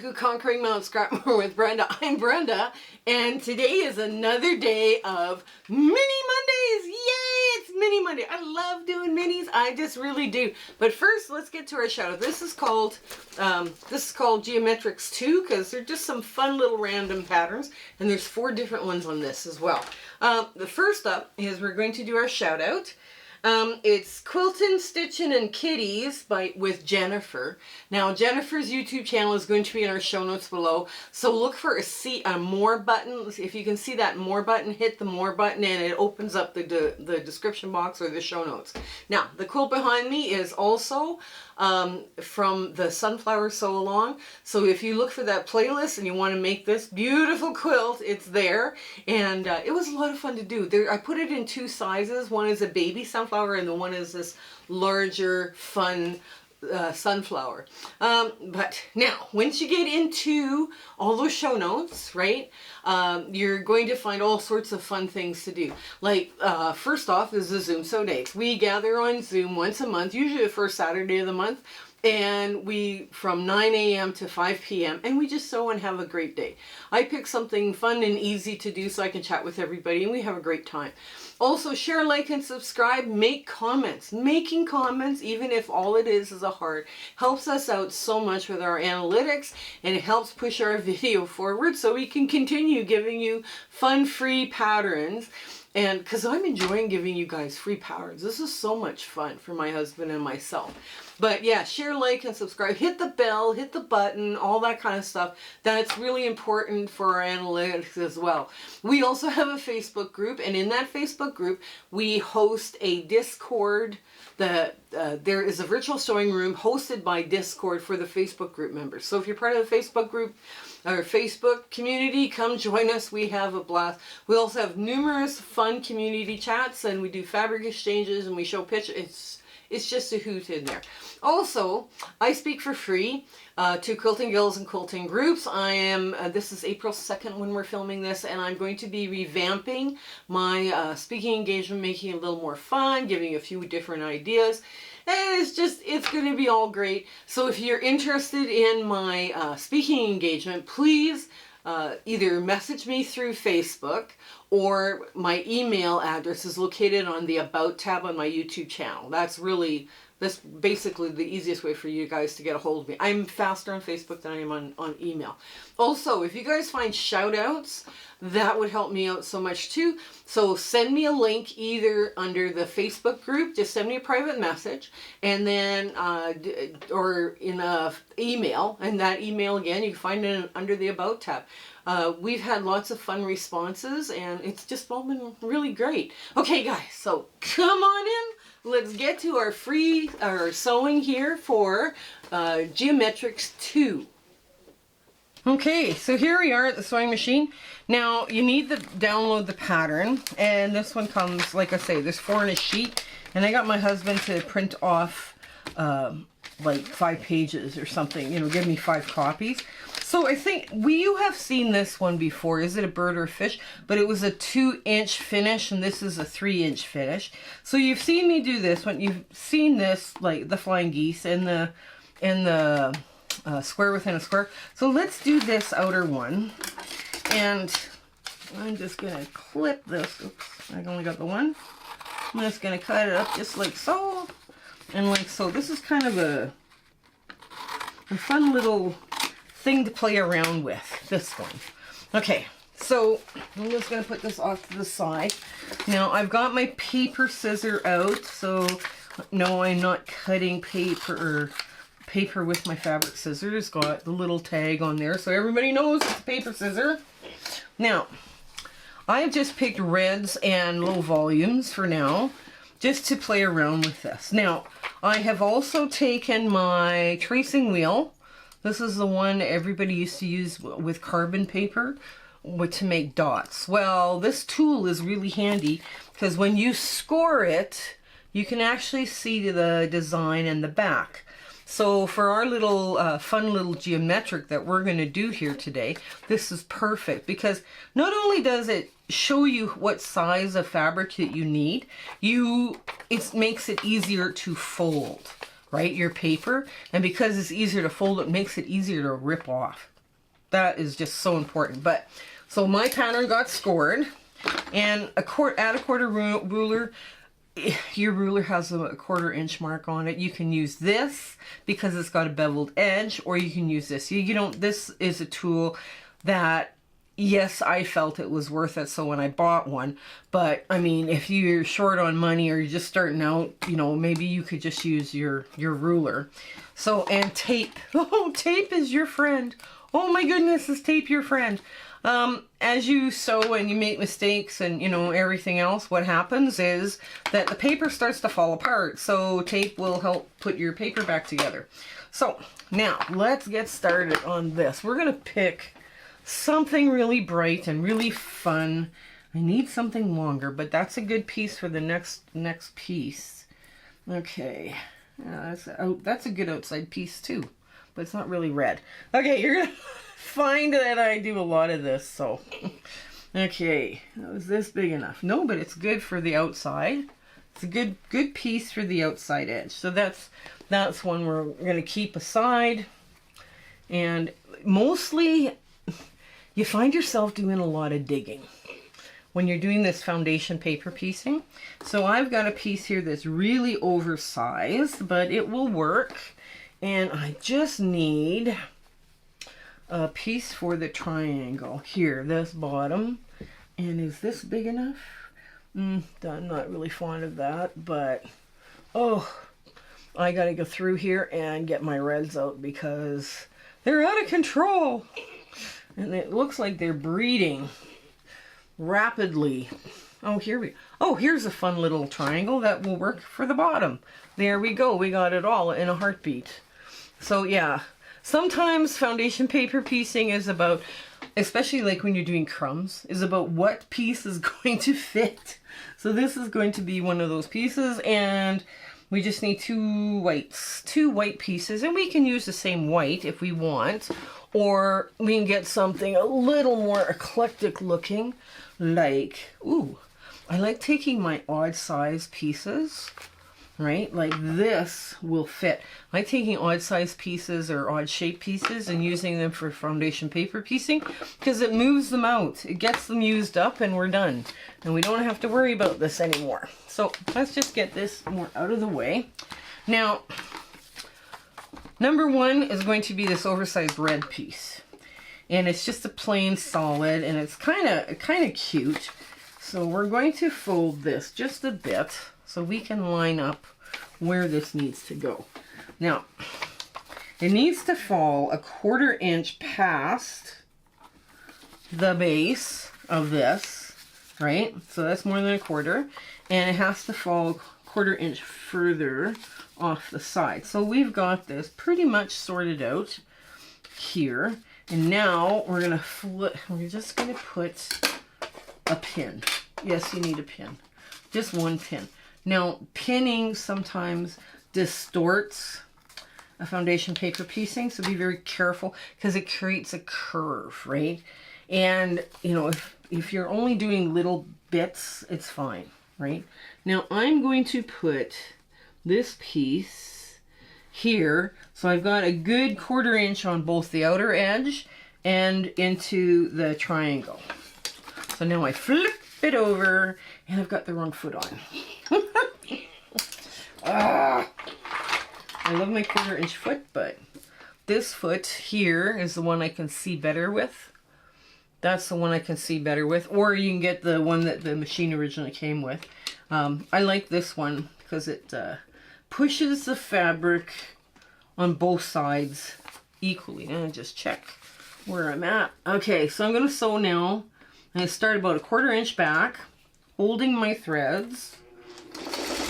to Conquering Mount Scrapmore with Brenda. I'm Brenda, and today is another day of Mini Mondays. Yay! It's Mini Monday. I love doing minis. I just really do. But first, let's get to our shout out. This is called Geometrics 2 because they're just some fun little random patterns, and there's 4 different ones on this as well. The first up is we're going to do our shout out. It's Quiltin Stitchin and Kitties with Jennifer. Now Jennifer's YouTube channel is going to be in our show notes below, so look for a more button. If you can see that more button, hit the more button and it opens up the description box or the show notes. Now the quilt behind me is also from the Sunflower Sew Along, so if you look for that playlist and you want to make this beautiful quilt, it's there, and it was a lot of fun to do. I put it in 2 sizes. One is a baby sunflower and the one is this larger fun sunflower. But now once you get into all those show notes, right, you're going to find all sorts of fun things to do. Like first off is the Zoom Sew Days. We gather on Zoom once a month, usually the first Saturday of the month, and we from 9 a.m. to 5 p.m. and we just sew and have a great day. I pick something fun and easy to do so I can chat with everybody and we have a great time. Also, share, like, and subscribe. Make comments. Making comments, even if all it is a heart, helps us out so much with our analytics, and it helps push our video forward so we can continue giving you fun, free patterns. And because I'm enjoying giving you guys free patterns. This is so much fun for my husband and myself. But yeah, share, like, and subscribe. Hit the bell, hit the button, all that kind of stuff. That's really important for our analytics as well. We also have a Facebook group, and in that Facebook group, we host a Discord. There is a virtual sewing room hosted by Discord for the Facebook group members. So if you're part of the Facebook group or Facebook community, come join us. We have a blast. We also have numerous fun community chats, and we do fabric exchanges, and we show pictures. It's just a hoot in there. Also, I speak for free to quilting guilds and quilting groups. This is April 2nd when we're filming this, and I'm going to be revamping my speaking engagement, making it a little more fun, giving a few different ideas. And it's going to be all great. So if you're interested in my speaking engagement, please either message me through Facebook, or my email address is located on the About tab on my YouTube channel. That's basically the easiest way for you guys to get a hold of me. I'm faster on Facebook than I am on email. Also, if you guys find shout outs, that would help me out so much too. So send me a link either under the Facebook group, just send me a private message, and then or in a email, and that email again you can find it under the About tab. We've had lots of fun responses, and it's just all been really great. Okay guys, so come on in. Let's get to our sewing here for Geometrics 2. Okay, so here we are at the sewing machine. Now you need to download the pattern, and this one comes, like I say, there's 4 in a sheet, and I got my husband to print off like 5 pages or something, you know, give me 5 copies. So I think you have seen this one before. Is it a bird or a fish? But it was a 2-inch finish, and this is a 3-inch finish. So you've seen me do this one. You've seen this, like the flying geese and the square within a square. So let's do this outer one, and I'm just gonna clip this. Oops, I only got the one. I'm just gonna cut it up just like so, and like so. This is kind of a fun little thing to play around with, this one. Okay, so I'm just going to put this off to the side. Now I've got my paper scissor out, so no, I'm not cutting paper with my fabric scissors. Got the little tag on there so everybody knows it's a paper scissor. Now I've just picked reds and low volumes for now, just to play around with this. Now I have also taken my tracing wheel. This is the one everybody used to use with carbon paper to make dots. Well, this tool is really handy because when you score it, you can actually see the design in the back. So for our little fun little geometric that we're going to do here today, this is perfect because not only does it show you what size of fabric that you need, it makes it easier to fold. right, your paper, and because it's easier to fold, it makes it easier to rip off. that is just so important. But so my pattern got scored, and add a quarter ruler. Your ruler has a 1/4 inch mark on it. You can use this because it's got a beveled edge, or you can use this. You don't. This is a tool that, yes, I felt it was worth it, so when I bought one, but I mean, if you're short on money or you're just starting out, you know, maybe you could just use your ruler. So, and tape. Oh, tape is your friend. Oh my goodness, is tape your friend? As you sew and you make mistakes and, you know, everything else, what happens is that the paper starts to fall apart. So tape will help put your paper back together. So now let's get started on this. We're going to pick something really bright and really fun. I need something longer, but that's a good piece for the next piece. Okay, that's a good outside piece too, but it's not really red. Okay, you're gonna find that I do a lot of this, so okay, is this big enough? No, but it's good for the outside. It's a good piece for the outside edge. So that's one we're gonna keep aside. And mostly you find yourself doing a lot of digging when you're doing this foundation paper piecing. So I've got a piece here that's really oversized, but it will work. And I just need a piece for the triangle. Here, this bottom. And is this big enough? I'm not really fond of that, but oh, I gotta go through here and get my reds out because they're out of control. And it looks like they're breeding rapidly. Oh, here's a fun little triangle that will work for the bottom. There we go. We got it all in a heartbeat. So yeah, sometimes foundation paper piecing is about, especially like when you're doing crumbs, is about what piece is going to fit. So this is going to be one of those pieces, and we just need two white pieces, and we can use the same white if we want, or we can get something a little more eclectic looking, like, ooh, I like taking my odd size pieces, right? Like this will fit. I like taking odd size pieces or odd shape pieces and using them for foundation paper piecing because it moves them out. It gets them used up and we're done. And we don't have to worry about this anymore. So let's just get this more out of the way. Now, number one is going to be this oversized red piece. And it's just a plain solid and it's kind of cute. So we're going to fold this just a bit so we can line up where this needs to go. Now, it needs to fall a 1/4 inch past the base of this, right? So that's more than a 1/4. And it has to fall a 1/4 inch further off the side. So we've got this pretty much sorted out here. And now we're gonna flip, we're just gonna put a pin. Yes, you need a pin. Just one pin. Now, pinning sometimes distorts a foundation paper piecing, so be very careful because it creates a curve, right? And, you know, if you're only doing little bits, it's fine, right? Now, I'm going to put this piece here, so I've got a good 1/4 inch on both the outer edge and into the triangle. So now I flip it over, and I've got the wrong foot on. I love my 1/4 inch foot, but this foot here is the one I can see better with. That's the one I can see better with, or you can get the one that the machine originally came with. I like this one because it pushes the fabric on both sides equally. And just check where I'm at. Okay, so I'm going to sew now. I'm going to start about a 1/4 inch back, holding my threads.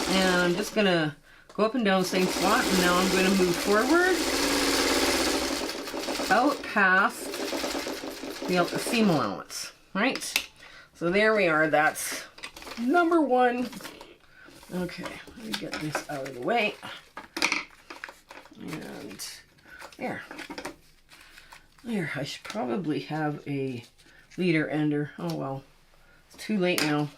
And I'm just going to go up and down the same spot. And now I'm going to move forward, out past the seam allowance. Right? So there we are. That's number one. Okay, let me get this out of the way. And there. There, I should probably have a leader ender. Oh well, it's too late now.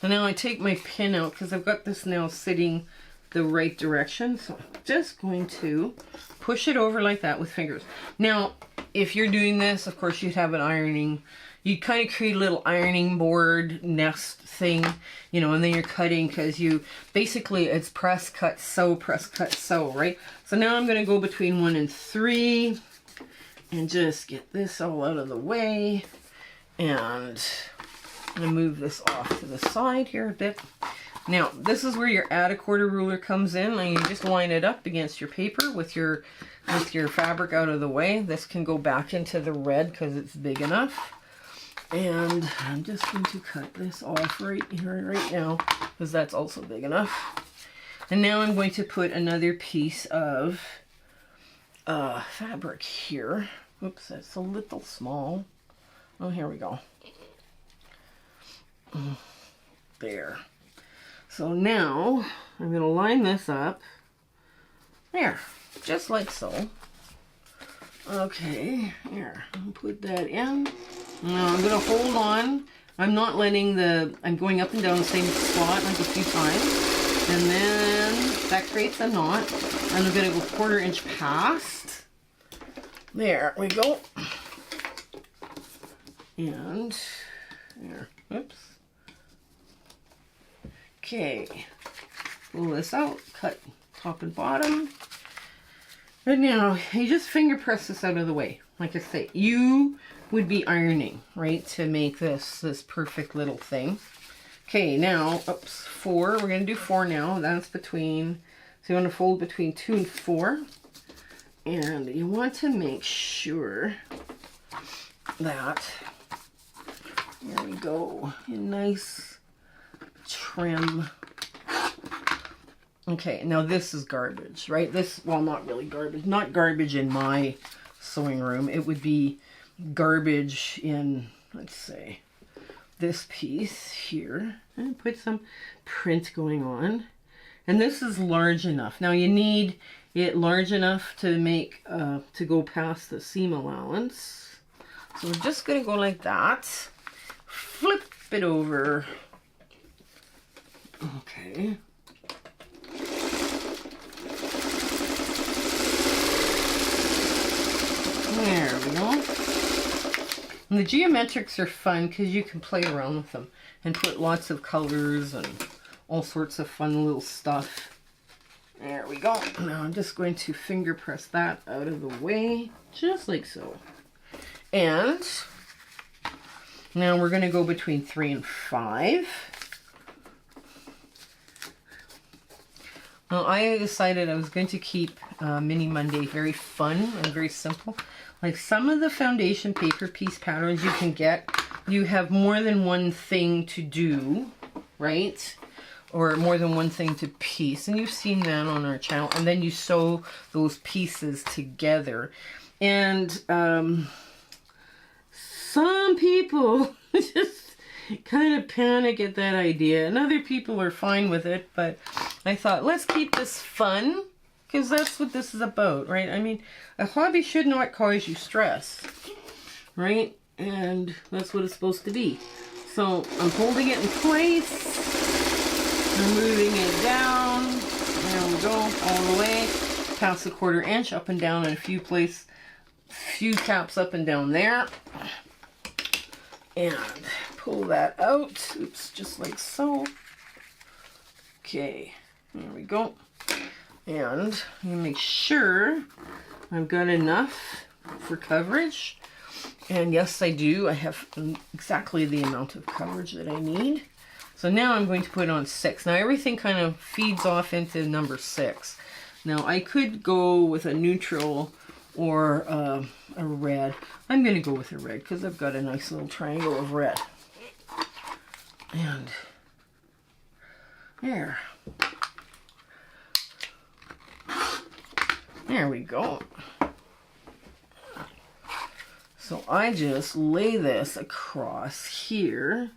And now I take my pin out because I've got this now sitting the right direction. So I'm just going to push it over like that with fingers. Now, if you're doing this, of course, you'd have an ironing. You kind of create a little ironing board nest thing, you know, and then you're cutting because you basically it's press, cut, sew, right? So now I'm going to go between 1 and 3 and just get this all out of the way. And I'm going to move this off to the side here a bit. Now, this is where your add a quarter ruler comes in, and you just line it up against your paper with your fabric out of the way. This can go back into the red because it's big enough. And I'm just going to cut this off right here, right now, because that's also big enough. And now I'm going to put another piece of fabric here. Oops, that's a little small. Oh, here we go. There. So now I'm going to line this up. There, just like so. Okay, here, I'll put that in. Now I'm going to hold on. I'm not letting I'm going up and down the same spot like a few times. And then that creates a knot. And I'm going to go 1/4 inch past. There we go. And there, oops. Okay, pull this out, cut top and bottom. And now you just finger press this out of the way. Like I say, you would be ironing, right, to make this perfect little thing. Okay, now, oops, 4. We're going to do 4 now. That's between, so you want to fold between 2 and 4. And you want to make sure that, there we go, a nice trim. Okay, now this is garbage, right? This, well, not really garbage. Not garbage in my sewing room. It would be garbage in, let's say, this piece here. And put some print going on. And this is large enough. Now you need it large enough to make, to go past the seam allowance. So we're just going to go like that. Flip it over. Okay. There we go. And the geometrics are fun because you can play around with them and put lots of colors and all sorts of fun little stuff. There we go. Now I'm just going to finger press that out of the way, just like so. And now we're going to go between 3 and 5. Well, I decided I was going to keep Mini Monday very fun and very simple. Like some of the foundation paper piece patterns you can get, you have more than one thing to do, right? Or more than one thing to piece. And you've seen that on our channel. And then you sew those pieces together. And some people just kind of panic at that idea. And other people are fine with it. But I thought, let's keep this fun. Because that's what this is about, right? I mean, a hobby should not cause you stress, right? And that's what it's supposed to be. So I'm holding it in place. I'm moving it down. There we go, all the way. Past the 1/4 inch, up and down in a few taps up and down there. And pull that out. Oops, just like so. Okay, there we go. And you make sure I've got enough for coverage. And yes, I do. I have exactly the amount of coverage that I need. So now I'm going to put on 6. Now everything kind of feeds off into number 6. Now I could go with a neutral or a red. I'm going to go with a red because I've got a nice little triangle of red. And there. There we go. So I just lay this across here,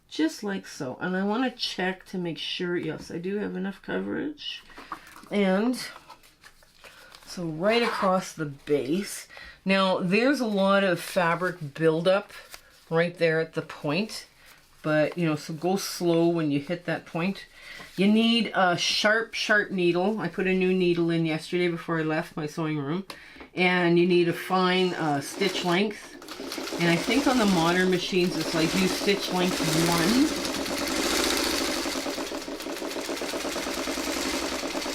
just like so. And I want to check to make sure, yes, I do have enough coverage. And so right across the base. Now, there's a lot of fabric buildup right there at the point. But, you know, so go slow when you hit that point. You need a sharp, sharp needle. I put a new needle in yesterday before I left my sewing room. and you need a fine stitch length. And I think on the modern machines it's like use stitch length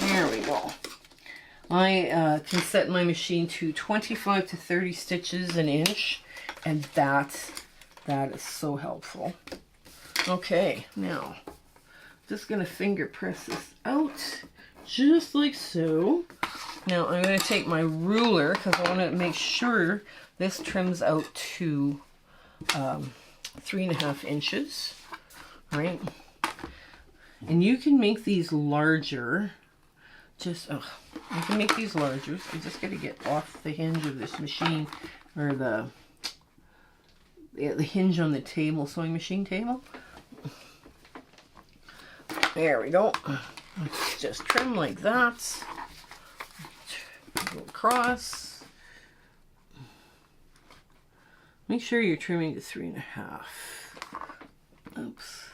1. There we go. I can set my machine to 25 to 30 stitches an inch, and that is so helpful. Okay, now just gonna finger press this out just like so. Now I'm going to take my ruler because I want to make sure this trims out to 3.5 inches, right? And you can make these larger. Just, you can make these larger. I just got to get off the hinge of this machine, or the hinge on the table, sewing machine table. There we go. Let's just trim like that. Go across. Make sure you're trimming to 3.5. Oops.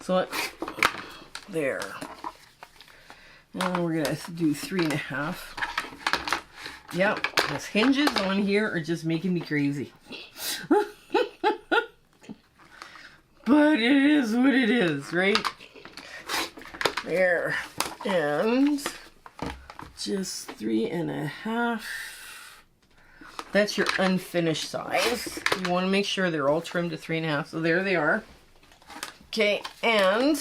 So there. Now we're gonna do 3.5. Yep, those hinges on here are just making me crazy. But it is what it is, right? There. And just 3.5. That's your unfinished size. You want to make sure they're all trimmed to 3.5. So there they are. Okay, and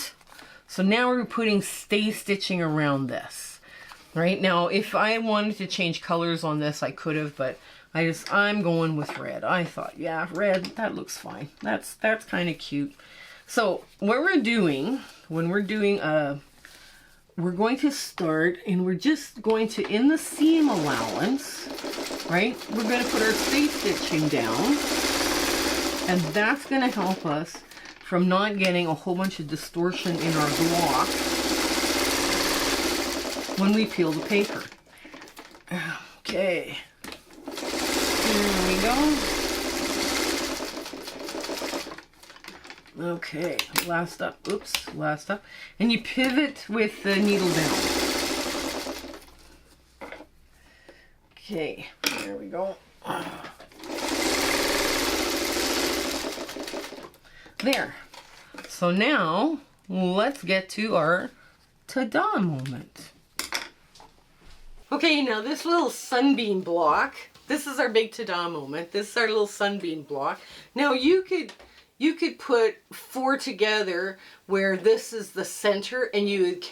so now we're putting stay stitching around this. Right now, if I wanted to change colors on this, I could have, but I'm going with red. I thought, yeah, red, that looks fine. That's kind of cute. So what we're doing when we're doing we're going to start, and we're just going to, in the seam allowance, right, we're going to put our stay stitching down, and that's going to help us from not getting a whole bunch of distortion in our block when we peel the paper. Okay, there we go. Okay, last up, oops, last up. And you pivot with the needle down. Okay, there we go. There. So now, let's get to our ta-da moment. Okay, now this little sunbeam block, this is our big ta-da moment. This is our little sunbeam block. Now you could put 4 together where this is the center, and you would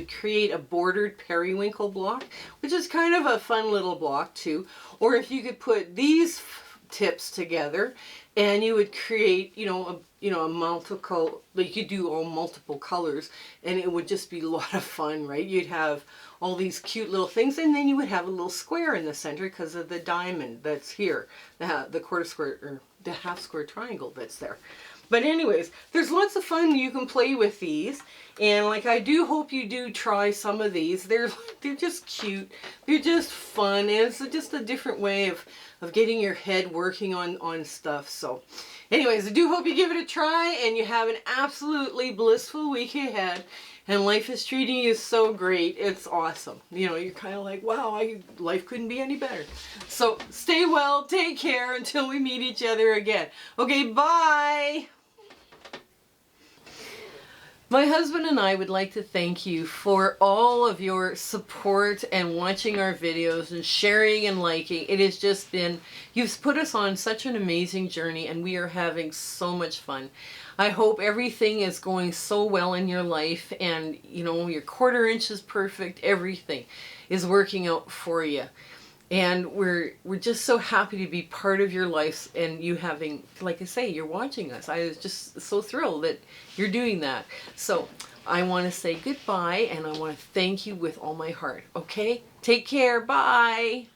create a bordered periwinkle block, which is kind of a fun little block too. Or if you could put these tips together, and you would create, a multiple, like you do all multiple colors, and it would just be a lot of fun, right? You'd have all these cute little things, and then you would have a little square in the center because of the diamond that's here, the quarter square, or the half square triangle that's there. But anyways, there's lots of fun you can play with these, and like I do hope you do try some of these. They're just cute, they're just fun, and it's just a different way of getting your head working on stuff. So anyways, I do hope you give it a try, and you have an absolutely blissful week ahead, and life is treating you so great. It's awesome. You're kind of like, wow, life couldn't be any better. So stay well, take care until we meet each other again. Okay, bye. My husband and I would like to thank you for all of your support and watching our videos and sharing and liking. It has just been, you've put us on such an amazing journey, and we are having so much fun. I hope everything is going so well in your life, and your quarter inch is perfect. Everything is working out for you. And we're just so happy to be part of your life, and you having, like I say, you're watching us. I was just so thrilled that you're doing that. So I want to say goodbye, and I want to thank you with all my heart. Okay? Take care. Bye.